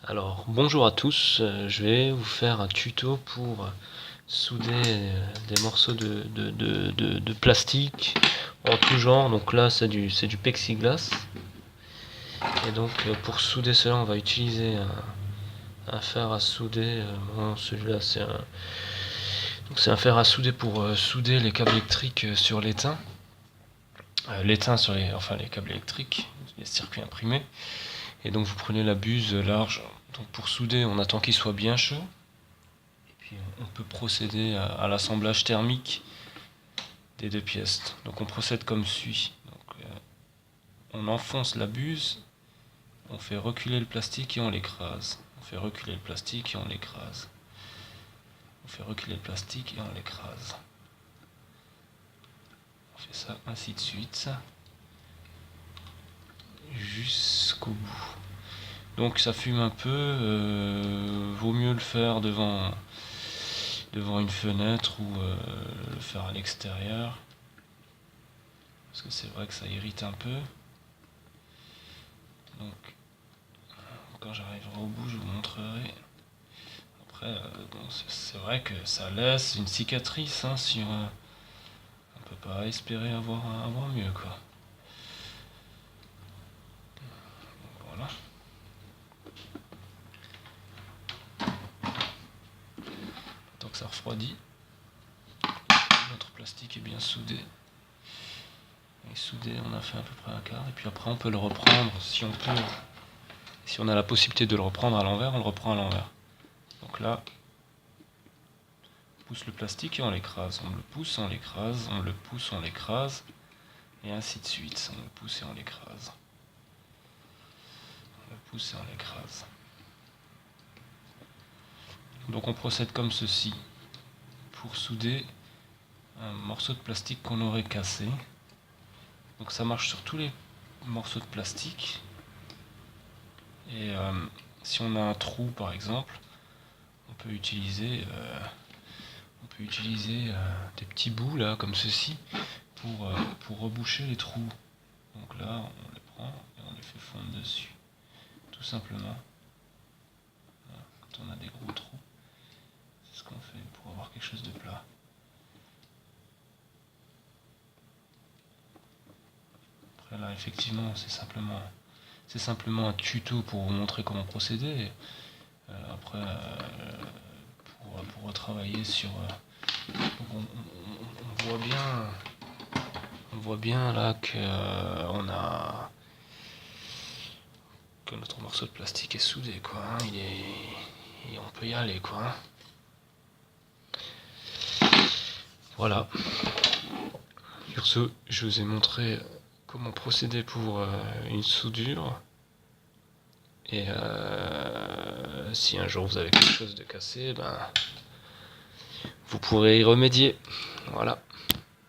Alors bonjour à tous, je vais vous faire un tuto pour souder des morceaux de plastique en tout genre. Donc là c'est du plexiglas. Et donc pour souder cela on va utiliser un fer à souder. Celui-là c'est un fer à souder pour souder les câbles électriques sur l'étain. L'étain sur les câbles électriques, les circuits imprimés. Et donc vous prenez la buse large. Donc pour souder, on attend qu'il soit bien chaud. Et puis on peut procéder à l'assemblage thermique des deux pièces. Donc on procède comme suit. Donc, on enfonce la buse, on fait reculer le plastique et on l'écrase. On fait reculer le plastique et on l'écrase. On fait reculer le plastique et on l'écrase. On fait ça ainsi de suite jusqu'au bout. Donc ça fume un peu, vaut mieux le faire devant une fenêtre ou le faire à l'extérieur, parce que c'est vrai que ça irrite un peu. Donc quand j'arriverai au bout je vous montrerai. Après c'est vrai que ça laisse une cicatrice, hein, si on peut pas espérer avoir mieux quoi. Voilà. Tant que ça refroidit, notre plastique est bien soudé. Et soudé, on a fait à peu près un quart. Et puis après, on peut le reprendre si on a la possibilité de le reprendre à l'envers, on le reprend à l'envers. Donc là, on pousse le plastique et on l'écrase. On le pousse, on l'écrase, on le pousse, on l'écrase. Et ainsi de suite. On le pousse et on l'écrase. On le pousse et on l'écrase. Donc on procède comme ceci pour souder un morceau de plastique qu'on aurait cassé. Donc ça marche sur tous les morceaux de plastique. Et si on a un trou par exemple, on peut utiliser des petits bouts là comme ceci pour reboucher les trous. Donc là on les prend et on les fait fondre dessus, tout simplement. Voilà, quand on a des gros trous, c'est ce qu'on fait pour avoir quelque chose de plat. Après là effectivement c'est simplement un tuto pour vous montrer comment procéder. Après pour retravailler sur on voit bien là que notre morceau de plastique est soudé quoi, hein. On peut y aller quoi, hein. Voilà. Sur ce, je vous ai montré comment procéder pour une soudure. Et si un jour vous avez quelque chose de cassé, vous pourrez y remédier. Voilà.